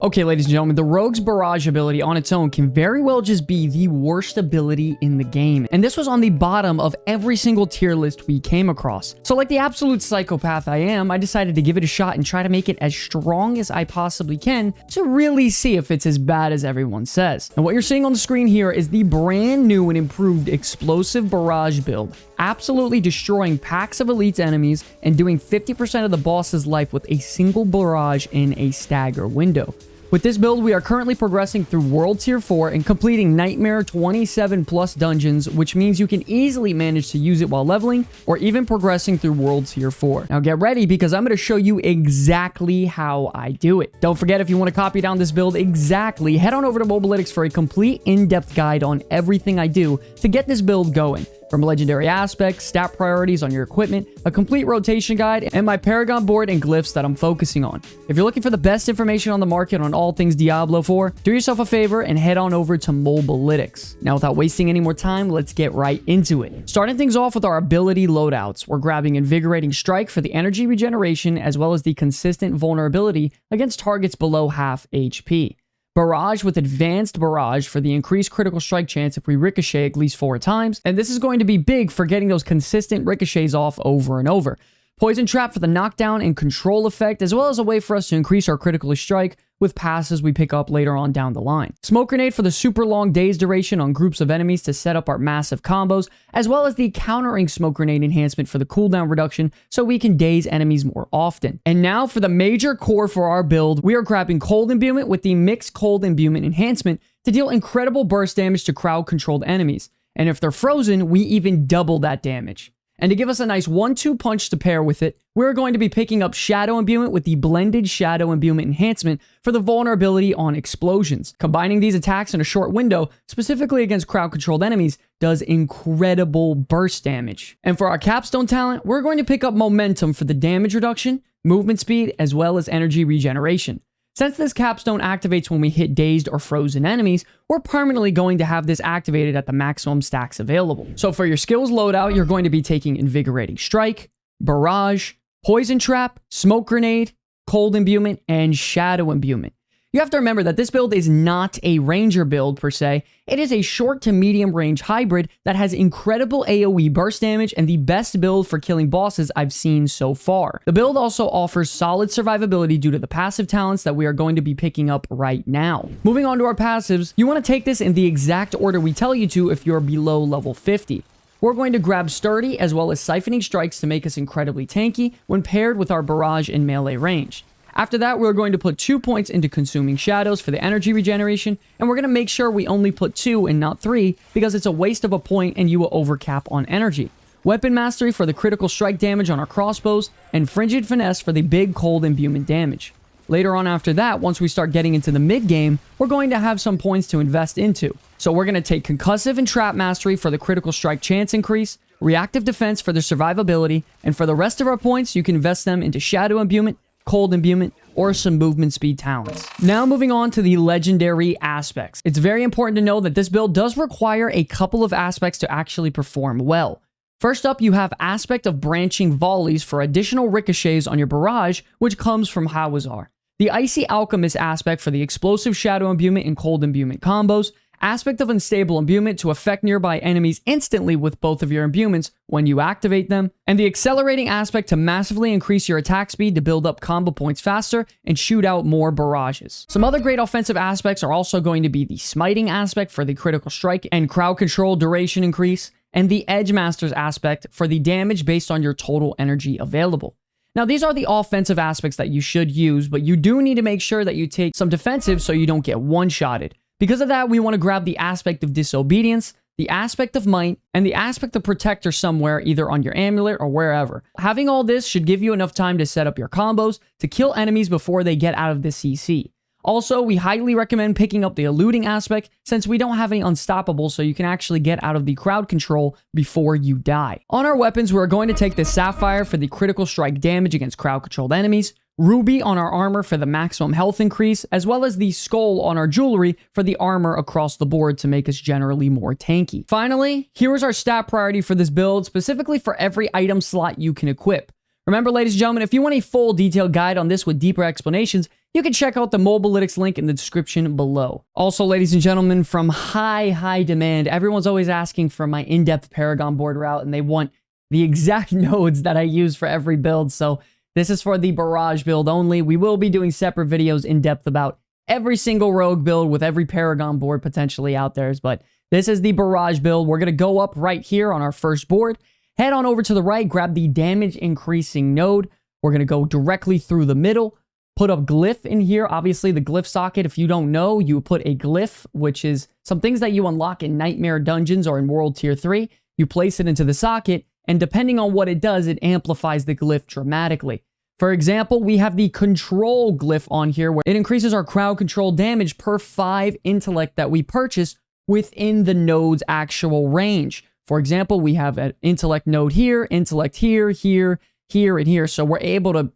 Okay, ladies and gentlemen, the Rogue's Barrage ability on its own can very well just be the worst ability in the game. And this was on the bottom of every single tier list we came across. So like the absolute psychopath I am, I decided to give it a shot and try to make it as strong as I possibly can to really see if it's as bad as everyone says. And what you're seeing on the screen here is the brand new and improved Explosive Barrage build, absolutely destroying packs of elite enemies and doing 50% of the boss's life with a single barrage in a stagger window. With this build, we are currently progressing through World Tier 4 and completing Nightmare 27 plus dungeons, which means you can easily manage to use it while leveling or even progressing through World Tier 4. Now get ready because I'm going to show you exactly how I do it. Don't forget, if you want to copy down this build exactly, head on over to Mobalytics for a complete in-depth guide on everything I do to get this build going. From legendary aspects, stat priorities on your equipment, a complete rotation guide, and my Paragon board and glyphs that I'm focusing on. If you're looking for the best information on the market on all things Diablo 4, do yourself a favor and head on over to Mobalytics. Now, without wasting any more time, let's get right into it. Starting things off with our ability loadouts, we're grabbing Invigorating Strike for the energy regeneration as well as the consistent vulnerability against targets below half HP. Barrage with Advanced Barrage for the increased critical strike chance if we ricochet at least 4 times, and this is going to be big for getting those consistent ricochets off over and over. Poison Trap for the knockdown and control effect, as well as a way for us to increase our critical strike with passes we pick up later on down the line. Smoke Grenade for the super long daze duration on groups of enemies to set up our massive combos, as well as the countering Smoke Grenade enhancement for the cooldown reduction so we can daze enemies more often. And now for the major core for our build, we are grabbing Cold Imbuement with the Mixed Cold Imbuement enhancement to deal incredible burst damage to crowd-controlled enemies. And if they're frozen, we even double that damage. And to give us a nice 1-2 punch to pair with it, we're going to be picking up Shadow Imbuement with the Blended Shadow Imbuement enhancement for the vulnerability on explosions. Combining these attacks in a short window, specifically against crowd-controlled enemies, does incredible burst damage. And for our capstone talent, we're going to pick up Momentum for the damage reduction, movement speed, as well as energy regeneration. Since this capstone activates when we hit dazed or frozen enemies, we're permanently going to have this activated at the maximum stacks available. So for your skills loadout, you're going to be taking Invigorating Strike, Barrage, Poison Trap, Smoke Grenade, Cold Imbuement, and Shadow Imbuement. You have to remember that this build is not a ranger build per se. It is a short to medium range hybrid that has incredible AoE burst damage and the best build for killing bosses I've seen so far. The build also offers solid survivability due to the passive talents that we are going to be picking up right now. Moving on to our passives, you want to take this in the exact order we tell you to if you're below level 50. We're going to grab Sturdy as well as Siphoning Strikes to make us incredibly tanky when paired with our Barrage in melee range. After that, we're going to put 2 points into Consuming Shadows for the energy regeneration, and we're going to make sure we only put 2 and not 3 because it's a waste of a point and you will overcap on energy. Weapon Mastery for the critical strike damage on our crossbows, and Frigid Finesse for the big cold imbuement damage. Later on after that, once we start getting into the mid-game, we're going to have some points to invest into. So we're going to take Concussive and Trap Mastery for the critical strike chance increase, Reactive Defense for the survivability, and for the rest of our points, you can invest them into Shadow Imbuement, Cold Imbuement, or some movement speed talents. Now moving on to the legendary aspects. It's very important to know that this build does require a couple of aspects to actually perform well. First up, you have Aspect of Branching Volleys for additional ricochets on your barrage, which comes from Hawazar. The Icy Alchemist aspect for the explosive Shadow Imbuement and Cold Imbuement combos, Aspect of Unstable Imbuement to affect nearby enemies instantly with both of your imbuments when you activate them, and the Accelerating aspect to massively increase your attack speed to build up combo points faster and shoot out more barrages. Some other great offensive aspects are also going to be the Smiting aspect for the critical strike and crowd control duration increase, and the Edge Masters aspect for the damage based on your total energy available. Now, these are the offensive aspects that you should use, but you do need to make sure that you take some defensive so you don't get one-shotted. Because of that, we want to grab the Aspect of Disobedience, the Aspect of Might, and the Aspect of Protector somewhere, either on your amulet or wherever. Having all this should give you enough time to set up your combos to kill enemies before they get out of the CC. Also, we highly recommend picking up the Eluding aspect since we don't have any Unstoppable, so you can actually get out of the crowd control before you die. On our weapons, we're going to take the Sapphire for the critical strike damage against crowd-controlled enemies, Ruby on our armor for the maximum health increase, as well as the Skull on our jewelry for the armor across the board to make us generally more tanky. Finally, here is our stat priority for this build, specifically for every item slot you can equip. Remember, ladies and gentlemen, if you want a full detailed guide on this with deeper explanations, you can check out the Mobalytics link in the description below. Also, ladies and gentlemen, from high demand, everyone's always asking for my in-depth Paragon board route, and they want the exact nodes that I use for every build. So this is for the Barrage build only. We will be doing separate videos in depth about every single Rogue build with every Paragon board potentially out there. But this is the Barrage build. We're going to go up right here on our first board. Head on over to the right, grab the damage increasing node. We're going to go directly through the middle. Put a glyph in here. Obviously, the glyph socket, if you don't know, you put a glyph, which is some things that you unlock in Nightmare Dungeons or in World Tier 3. You place it into the socket, and depending on what it does, it amplifies the glyph dramatically. For example, we have the control glyph on here, where it increases our crowd control damage per 5 intellect that we purchase within the node's actual range. For example, we have an intellect node here, intellect here, here, and here. So we're able to,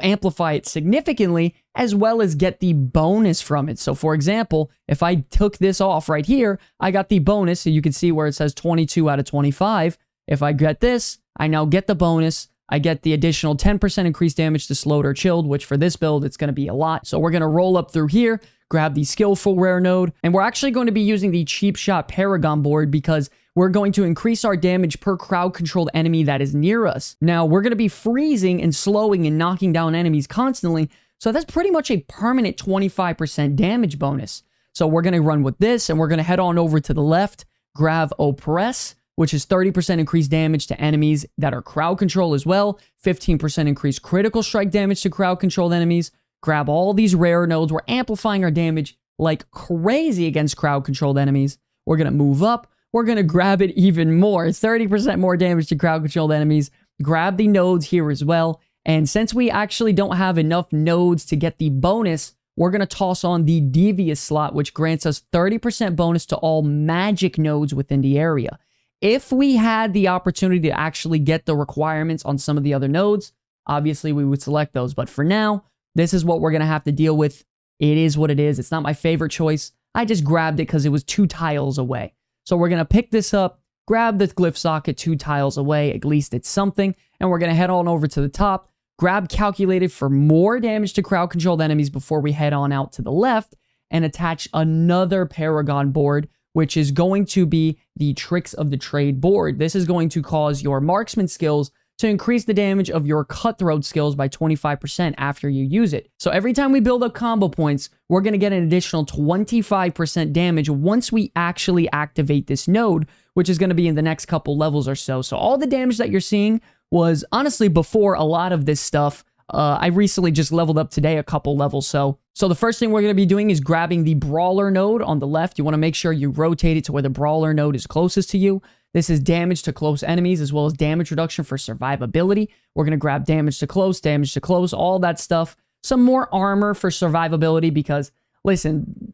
amplify it significantly, as well as get the bonus from it. So for example, if I took this off right here, I got the bonus. So you can see where it says 22 out of 25. If I get this, I now get the bonus. I get the additional 10% increased damage to slowed or chilled, which for this build, it's going to be a lot. So we're going to roll up through here, grab the skillful rare node, and we're actually going to be using the cheap shot Paragon board because we're going to increase our damage per crowd-controlled enemy that is near us. Now, we're going to be freezing and slowing and knocking down enemies constantly, so that's pretty much a permanent 25% damage bonus. So we're going to run with this, and we're going to head on over to the left, grab Oppress, which is 30% increased damage to enemies that are crowd control as well, 15% increased critical strike damage to crowd-controlled enemies. Grab all these rare nodes. We're amplifying our damage like crazy against crowd-controlled enemies. We're going to move up. We're going to grab it even more. 30% more damage to crowd-controlled enemies. Grab the nodes here as well. And since we actually don't have enough nodes to get the bonus, we're going to toss on the Devious slot, which grants us 30% bonus to all magic nodes within the area. If we had the opportunity to actually get the requirements on some of the other nodes, obviously we would select those. But for now, this is what we're going to have to deal with. It is what it is. It's not my favorite choice. I just grabbed it because it was 2 tiles away. So we're going to pick this up, grab the glyph socket 2 tiles away, at least it's something, and we're going to head on over to the top, grab Calculated for more damage to crowd-controlled enemies before we head on out to the left, and attach another Paragon board, which is going to be the Tricks of the Trade board. This is going to cause your marksman skills to increase the damage of your cutthroat skills by 25% after you use it. So every time we build up combo points, we're going to get an additional 25% damage once we actually activate this node, which is going to be in the next couple levels or so. So all the damage that you're seeing was honestly before a lot of this stuff. I recently just leveled up today a couple levels. So the first thing we're going to be doing is grabbing the Brawler node on the left. You want to make sure you rotate it to where the Brawler node is closest to you. This is damage to close enemies as well as damage reduction for survivability. We're going to grab damage to close, all that stuff. Some more armor for survivability because, listen,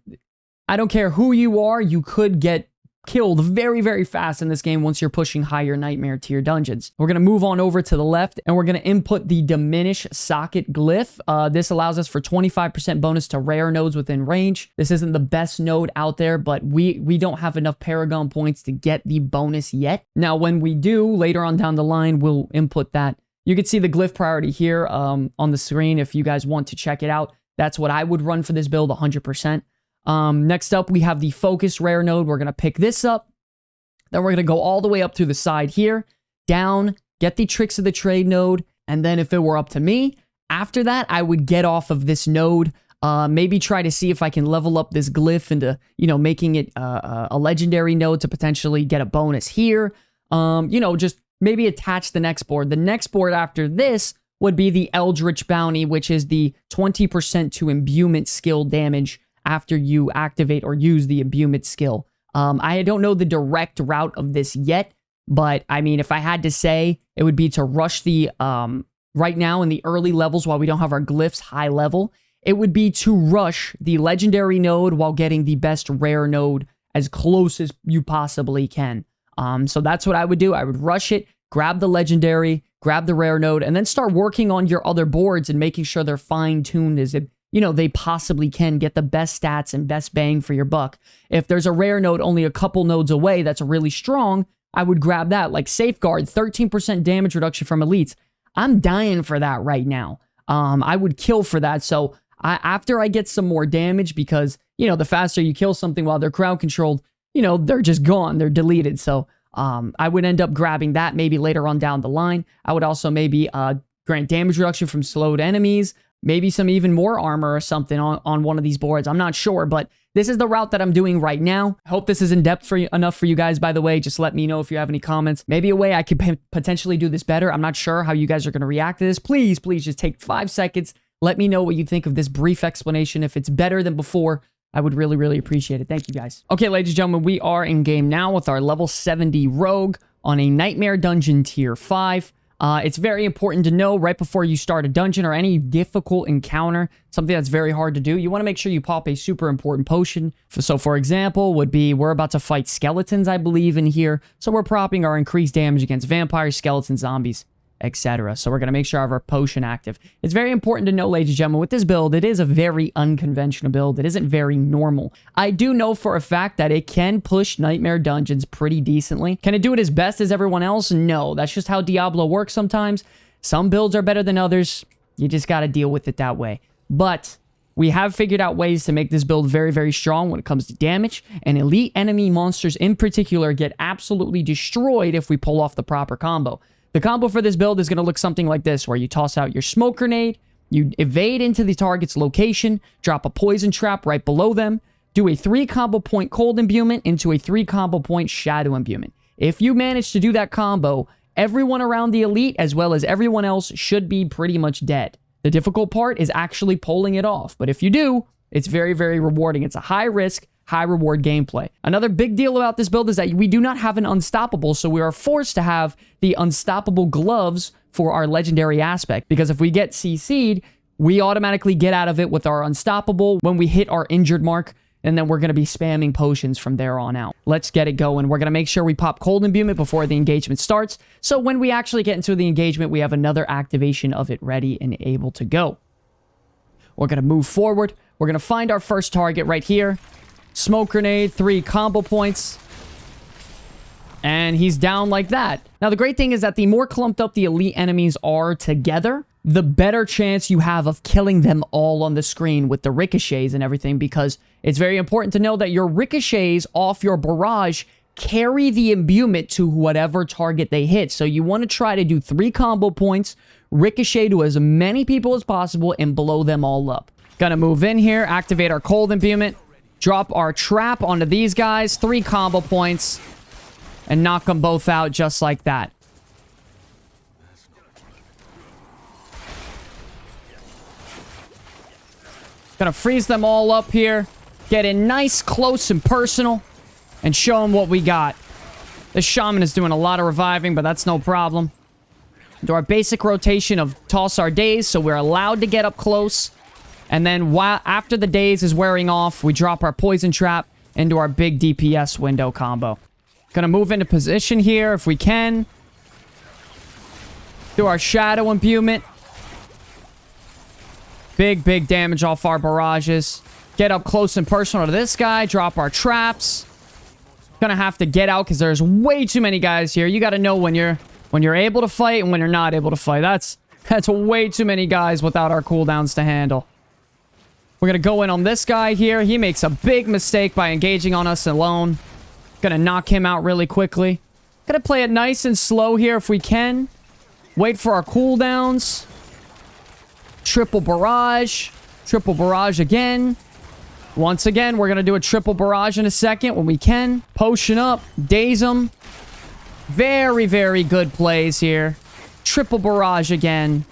I don't care who you are, you could get killed very fast in this game once you're pushing higher Nightmare tier dungeons. We're going to move on over to the left and we're going to input the Diminish socket glyph. This allows us for 25% bonus to rare nodes within range. This isn't the best node out there, but we don't have enough Paragon points to get the bonus yet. Now, when we do, later on down the line, we'll input that. You can see the glyph priority here on the screen if you guys want to check it out. That's what I would run for this build, 100%. Next up, we have the Focus Rare node. We're going to pick this up. Then we're going to go all the way up to the side here, down, get the Tricks of the Trade node. And then if it were up to me, after that, I would get off of this node. Maybe try to see if I can level up this glyph into, making it a legendary node to potentially get a bonus here. Just maybe attach the next board. The next board after this would be the Eldritch Bounty, which is the 20% to imbuement skill damage after you activate or use the imbuement skill. I don't know the direct route of this yet, but I mean, if I had to say, it would be to rush the, right now in the early levels while we don't have our glyphs high level, it would be to rush the legendary node while getting the best rare node as close as you possibly can. So that's what I would do. I would rush it, grab the legendary, grab the rare node, and then start working on your other boards and making sure they're fine-tuned as it, they possibly can get the best stats and best bang for your buck. If there's a rare node only a couple nodes away that's really strong, I would grab that. Like Safeguard, 13% damage reduction from elites. I'm dying for that right now. I would kill for that. So After I get some more damage, because, you know, the faster you kill something while they're crowd controlled, you know, they're just gone. They're deleted. So I would end up grabbing that maybe later on down the line. I would also maybe grant damage reduction from slowed enemies, maybe some even more armor or something on one of these boards. I'm not sure, but this is the route that I'm doing right now. I hope this is in depth enough for you guys, by the way. Just let me know if you have any comments. Maybe a way I could potentially do this better. I'm not sure how you guys are going to react to this. Please just take 5 seconds. Let me know what you think of this brief explanation. If it's better than before, I would really appreciate it. Thank you, guys. Okay, ladies and gentlemen, we are in game now with our level 70 Rogue on a Nightmare Dungeon Tier 5. It's very important to know right before you start a dungeon or any difficult encounter, something that's very hard to do, you want to make sure you pop a super important potion. So, for example, would be we're about to fight skeletons, I believe, in here. So we're propping our increased damage against vampires, skeletons, zombies, etc. So we're going to make sure I have our potion active. It's very important to know, ladies and gentlemen, with this build, it is a very unconventional build. It isn't very normal. I do know for a fact that it can push Nightmare Dungeons pretty decently. Can it do it as best as everyone else? No. That's just how Diablo works sometimes. Some builds are better than others. You just got to deal with it that way. But we have figured out ways to make this build very strong when it comes to damage, and elite enemy monsters in particular get absolutely destroyed if we pull off the proper combo. The combo for this build is going to look something like this, where you toss out your smoke grenade, you evade into the target's location, drop a poison trap right below them, do a 3 combo point cold imbuement into a 3 combo point shadow imbuement. If you manage to do that combo, everyone around the elite as well as everyone else should be pretty much dead. The difficult part is actually pulling it off, but if you do, it's very rewarding. It's a high risk, high reward gameplay. Another big deal about this build is that we do not have an unstoppable, so we are forced to have the unstoppable gloves for our legendary aspect, because if we get CC'd, we automatically get out of it with our unstoppable when we hit our injured mark, and then we're going to be spamming potions from there on out. Let's get it going. We're going to make sure we pop cold imbuement before the engagement starts, so when we actually get into the engagement, we have another activation of it ready and able to go. We're going to move forward. We're going to find our first target right here. Smoke grenade, 3 combo points. And he's down like that. Now, the great thing is that the more clumped up the elite enemies are together, the better chance you have of killing them all on the screen with the ricochets and everything, because it's very important to know that your ricochets off your barrage carry the imbuement to whatever target they hit. So you want to try to do 3 combo points, ricochet to as many people as possible, and blow them all up. Gonna move in here, activate our cold imbuement, drop our trap onto these guys, 3 combo points, and knock them both out just like that. Gonna freeze them all up here, get in nice, close, and personal, and show them what we got. This shaman is doing a lot of reviving, but that's no problem. Do our basic rotation of toss our daze, so we're allowed to get up close. And then after the daze is wearing off, we drop our poison trap into our big DPS window combo. Gonna move into position here if we can. Do our shadow imbuement. Big damage off our barrages. Get up close and personal to this guy. Drop our traps. Gonna have to get out because there's way too many guys here. You gotta know when you're able to fight and when you're not able to fight. That's way too many guys without our cooldowns to handle. We're going to go in on this guy here. He makes a big mistake by engaging on us alone. Going to knock him out really quickly. Going to play it nice and slow here if we can. Wait for our cooldowns. Triple barrage. Triple barrage again. Once again, we're going to do a triple barrage in a second when we can. Potion up. Daze them. Very good plays here. Triple barrage again.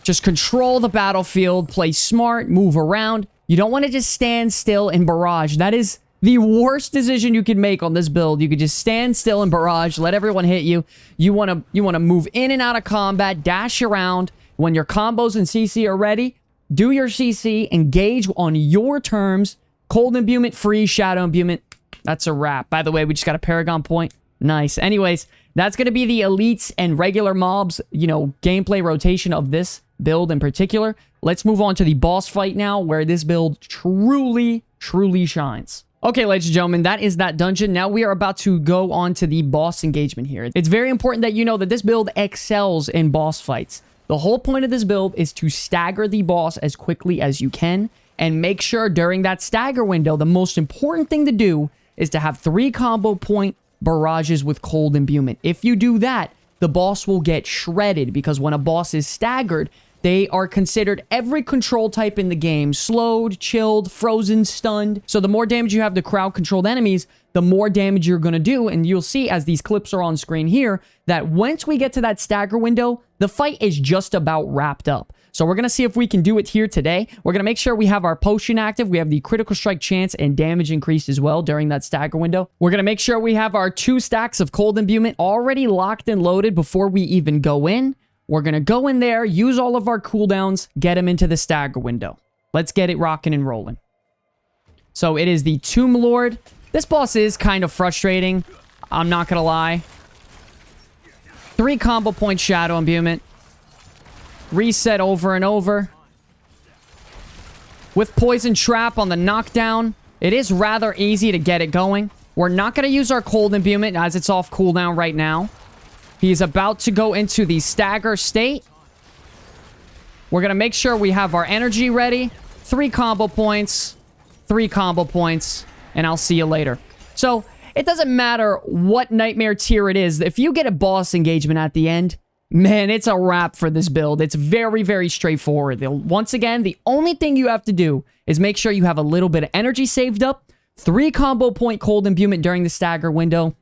Just control the battlefield, play smart, move around. You don't want to just stand still in barrage. That is the worst decision you can make on this build. You could just stand still in barrage, let everyone hit you. You want to move in and out of combat, dash around. When your combos and CC are ready, do your CC, engage on your terms. Cold imbuement, free shadow imbuement. That's a wrap. By the way, we just got a Paragon point. Nice. Anyways, that's going to be the elites and regular mobs, gameplay rotation of this build in particular. Let's move on to the boss fight now, where this build truly shines. Okay, ladies and gentlemen, that is that dungeon. Now we are about to go on to the boss engagement here. It's very important that you know that this build excels in boss fights. The whole point of this build is to stagger the boss as quickly as you can, and make sure during that stagger window, the most important thing to do is to have 3 combo point barrages with cold imbuement. If you do that, the boss will get shredded, because when a boss is staggered, they are considered every control type in the game: slowed, chilled, frozen, stunned. So the more damage you have to crowd-controlled enemies, the more damage you're going to do. And you'll see as these clips are on screen here, that once we get to that stagger window, the fight is just about wrapped up. So we're going to see if we can do it here today. We're going to make sure we have our potion active. We have the critical strike chance and damage increased as well during that stagger window. We're going to make sure we have our 2 stacks of cold imbuement already locked and loaded before we even go in. We're going to go in there, use all of our cooldowns, get him into the stagger window. Let's get it rocking and rolling. So it is the Tomb Lord. This boss is kind of frustrating, I'm not going to lie. 3 combo point shadow imbuement. Reset over and over. With poison trap on the knockdown, it is rather easy to get it going. We're not going to use our cold imbuement as it's off cooldown right now. He's about to go into the stagger state. We're going to make sure we have our energy ready. 3 combo points. 3 combo points. And I'll see you later. So, it doesn't matter what nightmare tier it is. If you get a boss engagement at the end, man, it's a wrap for this build. It's very, very straightforward. Once again, the only thing you have to do is make sure you have a little bit of energy saved up. 3 combo point cold imbuement during the stagger window.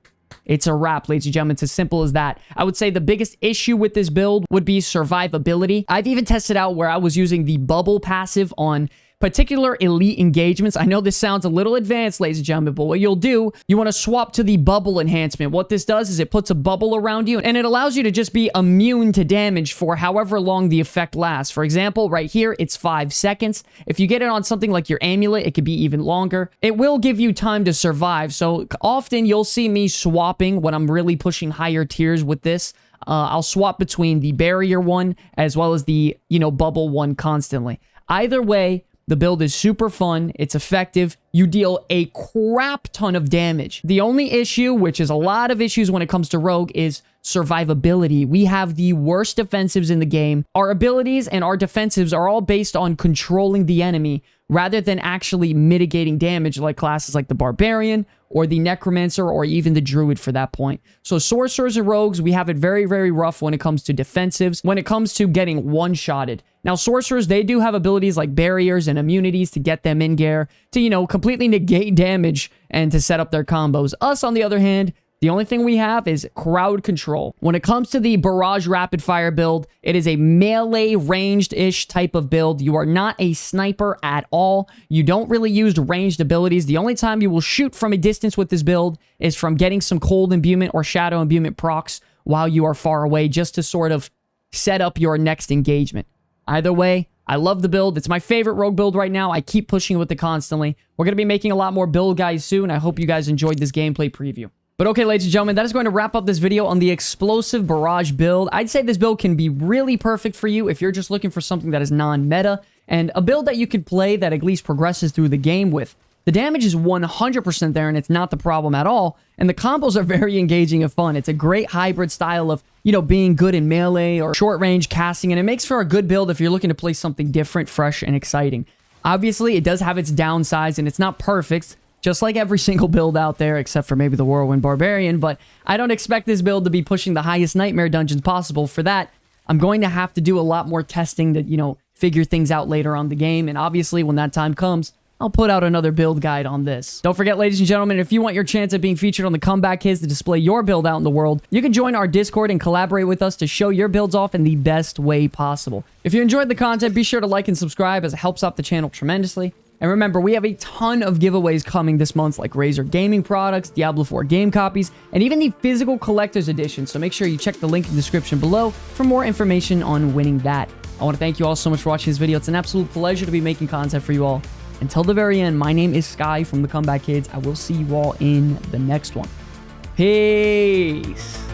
It's a wrap, ladies and gentlemen. It's as simple as that. I would say the biggest issue with this build would be survivability. I've even tested out where I was using the bubble passive on particular elite engagements. I know this sounds a little advanced, ladies and gentlemen, but what you'll do, you want to swap to the bubble enhancement. What this does is it puts a bubble around you, and it allows you to just be immune to damage for however long the effect lasts. For example, right here, it's 5 seconds. If you get it on something like your amulet, it could be even longer. It will give you time to survive, so often you'll see me swapping when I'm really pushing higher tiers with this. I'll swap between the barrier one as well as the, bubble one constantly. Either way, the build is super fun, it's effective, you deal a crap ton of damage. The only issue, which is a lot of issues when it comes to Rogue, is survivability. We have the worst defensives in the game. Our abilities and our defensives are all based on controlling the enemy rather than actually mitigating damage like classes like the Barbarian or the Necromancer or even the Druid for that point. So Sorcerers and Rogues, we have it very, very rough when it comes to defensives, when it comes to getting one-shotted. Now, Sorcerers, they do have abilities like barriers and immunities to get them in gear, to, completely negate damage and to set up their combos. Us, on the other hand, the only thing we have is crowd control. When it comes to the Barrage Rapid Fire build, it is a melee ranged-ish type of build. You are not a sniper at all. You don't really use ranged abilities. The only time you will shoot from a distance with this build is from getting some cold imbuement or shadow imbuement procs while you are far away, just to sort of set up your next engagement. Either way, I love the build. It's my favorite Rogue build right now. I keep pushing with it constantly. We're going to be making a lot more build guides soon. I hope you guys enjoyed this gameplay preview. But okay, ladies and gentlemen, that is going to wrap up this video on the Explosive Barrage build. I'd say this build can be really perfect for you if you're just looking for something that is non-meta, and a build that you could play that at least progresses through the game with. The damage is 100% there, and it's not the problem at all, and the combos are very engaging and fun. It's a great hybrid style of, being good in melee or short-range casting, and it makes for a good build if you're looking to play something different, fresh, and exciting. Obviously, it does have its downsides, and it's not perfect, just like every single build out there, except for maybe the Whirlwind Barbarian, but I don't expect this build to be pushing the highest Nightmare dungeons possible. For that, I'm going to have to do a lot more testing to, figure things out later on the game, and obviously, when that time comes, I'll put out another build guide on this. Don't forget, ladies and gentlemen, if you want your chance at being featured on the Comeback Kids to display your build out in the world, you can join our Discord and collaborate with us to show your builds off in the best way possible. If you enjoyed the content, be sure to like and subscribe, as it helps out the channel tremendously. And remember, we have a ton of giveaways coming this month, like Razer gaming products, Diablo 4 game copies, and even the physical collector's edition. So make sure you check the link in the description below for more information on winning that. I want to thank you all so much for watching this video. It's an absolute pleasure to be making content for you all. Until the very end, my name is Sky from the Comeback Kids. I will see you all in the next one. Peace.